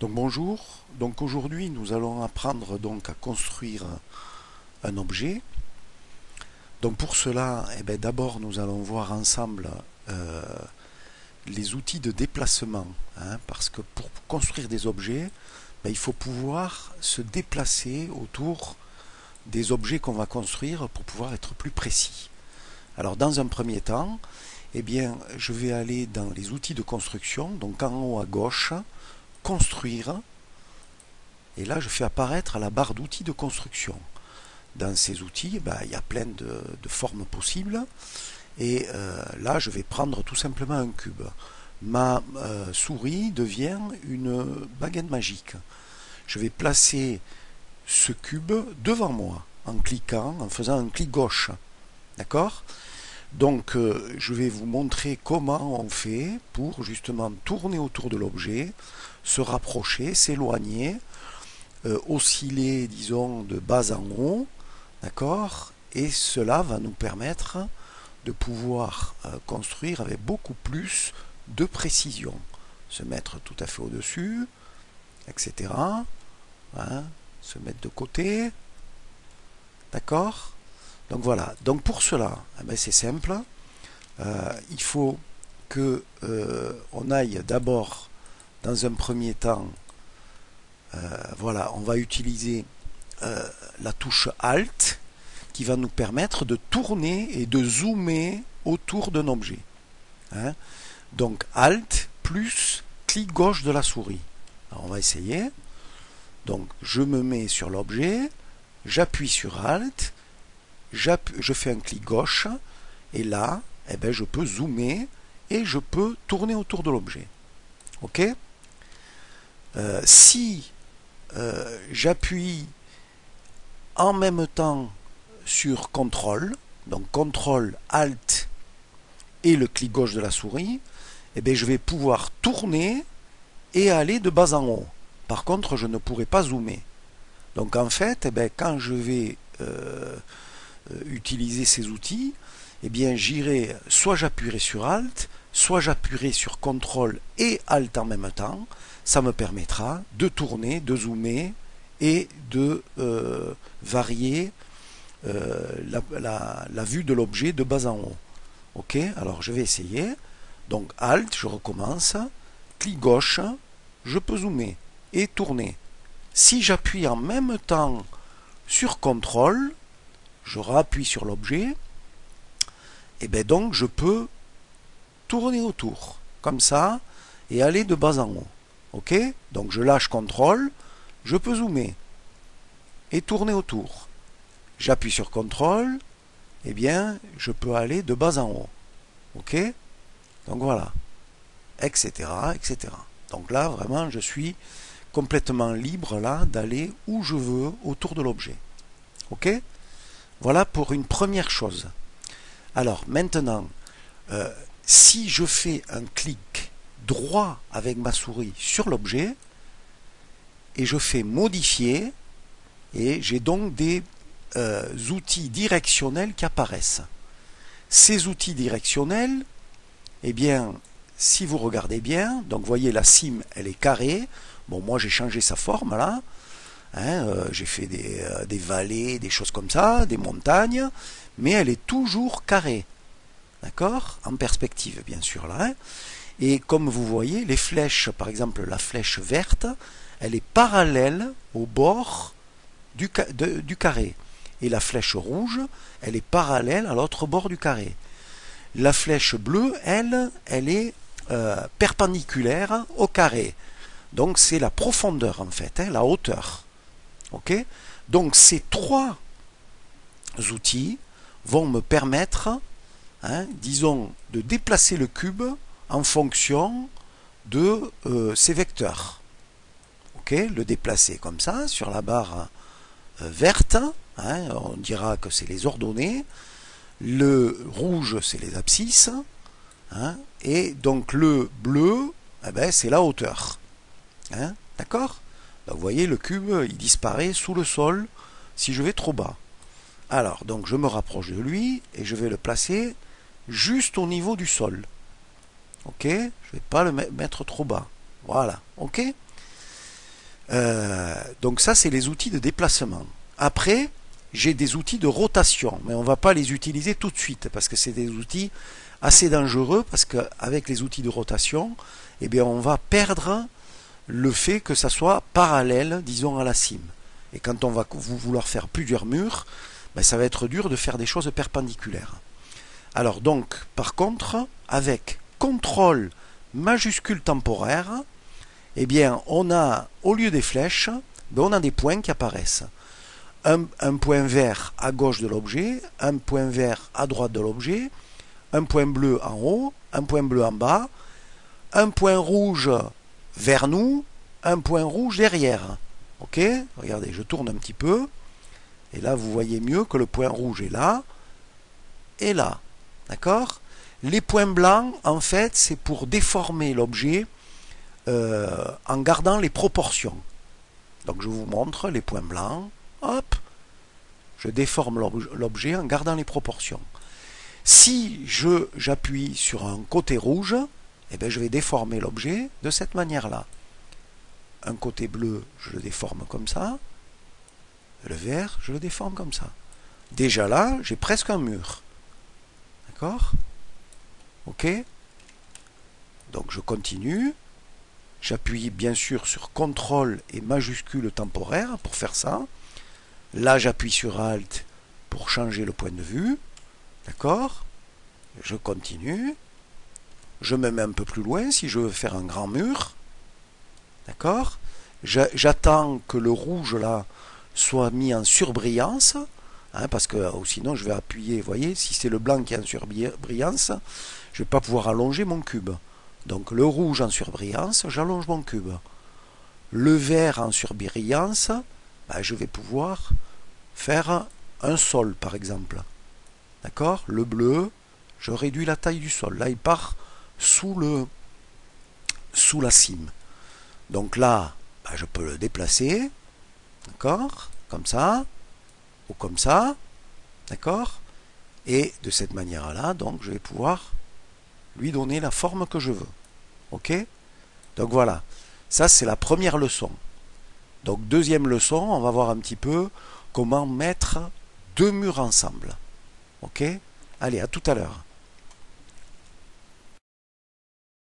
Donc bonjour, donc aujourd'hui nous allons apprendre donc à construire un objet. Donc pour cela, d'abord nous allons voir ensemble les outils de déplacement, parce que pour construire des objets, il faut pouvoir se déplacer autour des objets qu'on va construire pour pouvoir être plus précis. Alors dans un premier temps, je vais aller dans les outils de construction, donc en haut à gauche, construire. Et là, je fais apparaître la barre d'outils de construction. Dans ces outils, il y a plein de formes possibles. Et là, je vais prendre tout simplement un cube. Ma souris devient une baguette magique. Je vais placer ce cube devant moi en cliquant, en faisant un clic gauche. D'accord ? Donc, je vais vous montrer comment on fait pour justement tourner autour de l'objet, se rapprocher, s'éloigner, osciller, disons, de bas en haut, d'accord? Et cela va nous permettre de pouvoir construire avec beaucoup plus de précision. Se mettre tout à fait au-dessus, etc. Se mettre de côté, d'accord? Donc voilà. Donc pour cela, c'est simple. Il faut que on aille d'abord, dans un premier temps, voilà, on va utiliser la touche Alt qui va nous permettre de tourner et de zoomer autour d'un objet. Donc Alt plus clic gauche de la souris. Alors on va essayer. Donc je me mets sur l'objet, j'appuie sur Alt, je fais un clic gauche et là, je peux zoomer et je peux tourner autour de l'objet. Ok ? Si j'appuie en même temps sur CTRL, donc CTRL, ALT et le clic gauche de la souris, je vais pouvoir tourner et aller de bas en haut. Par contre, je ne pourrai pas zoomer. Donc en fait, quand je vais utiliser ces outils, j'irai, soit j'appuierai sur Alt, soit j'appuierai sur CTRL et Alt en même temps. Ça me permettra de tourner, de zoomer et de varier la vue de l'objet de bas en haut. Ok, alors je vais essayer. Donc Alt, je recommence. Clic gauche, je peux zoomer et tourner. Si j'appuie en même temps sur CTRL, je rappuie sur l'objet, et donc je peux tourner autour, comme ça, et aller de bas en haut. Ok, donc je lâche CTRL, je peux zoomer et tourner autour. J'appuie sur CTRL, je peux aller de bas en haut. Ok, donc voilà, etc., etc. Donc là, vraiment, je suis complètement libre là d'aller où je veux autour de l'objet. Ok, voilà pour une première chose. Alors maintenant, si je fais un clic droit avec ma souris sur l'objet et je fais modifier, et j'ai donc des outils directionnels qui apparaissent. Ces outils directionnels, si vous regardez bien, donc vous voyez la cime, elle est carrée. Bon, moi j'ai changé sa forme là. J'ai fait des vallées, des choses comme ça, des montagnes, mais elle est toujours carrée. D'accord ? En perspective, bien sûr là. Et comme vous voyez, les flèches, par exemple la flèche verte, elle est parallèle au bord du carré. Et la flèche rouge, elle est parallèle à l'autre bord du carré. La flèche bleue, elle est perpendiculaire au carré. Donc c'est la profondeur en fait, la hauteur. Ok ? Donc ces trois outils vont me permettre, disons, de déplacer le cube en fonction de ces vecteurs. Ok ? Le déplacer comme ça sur la barre verte, on dira que c'est les ordonnées. Le rouge, c'est les abscisses. Et donc le bleu, c'est la hauteur. D'accord ? Donc vous voyez, le cube, il disparaît sous le sol si je vais trop bas. Alors, donc je me rapproche de lui et je vais le placer juste au niveau du sol. Ok ? Je ne vais pas le mettre trop bas. Voilà. Ok ? Donc ça, c'est les outils de déplacement. Après, j'ai des outils de rotation, mais on ne va pas les utiliser tout de suite, parce que c'est des outils assez dangereux, parce qu'avec les outils de rotation, eh bien, on va perdre le fait que ça soit parallèle, disons, à la cime. Et quand on va vouloir faire plusieurs murs, ben, ça va être dur de faire des choses perpendiculaires. Alors donc, par contre, avec contrôle majuscule temporaire, eh bien, on a, au lieu des flèches, ben, on a des points qui apparaissent. Un point vert à gauche de l'objet, un point vert à droite de l'objet, un point bleu en haut, un point bleu en bas, un point rouge vers nous, un point rouge derrière. Ok? Regardez, je tourne un petit peu. Et là, vous voyez mieux que le point rouge est là et là. D'accord? Les points blancs, en fait, c'est pour déformer l'objet en gardant les proportions. Donc, je vous montre les points blancs. Hop! Je déforme l'objet en gardant les proportions. Si j'appuie sur un côté rouge, eh bien, je vais déformer l'objet de cette manière-là. Un côté bleu, je le déforme comme ça. Le vert, je le déforme comme ça. Déjà là, j'ai presque un mur. D'accord? Ok? Donc je continue. J'appuie bien sûr sur CTRL et majuscule temporaire pour faire ça. Là, j'appuie sur ALT pour changer le point de vue. D'accord? Je continue. Je me mets un peu plus loin si je veux faire un grand mur. D'accord? J'attends que le rouge là soit mis en surbrillance, hein, parce que sinon je vais appuyer, vous voyez, si c'est le blanc qui est en surbrillance, je ne vais pas pouvoir allonger mon cube. Donc le rouge en surbrillance, j'allonge mon cube. Le vert en surbrillance, ben, je vais pouvoir faire un sol par exemple. D'accord? Le bleu, je réduis la taille du sol. Là, il part sous la cime. Donc là, ben, je peux le déplacer. D'accord? Comme ça. Ou comme ça. D'accord? Et de cette manière-là, donc, je vais pouvoir lui donner la forme que je veux. Ok? Donc voilà. Ça, c'est la première leçon. Donc, deuxième leçon, on va voir un petit peu comment mettre deux murs ensemble. Ok? Allez, à tout à l'heure.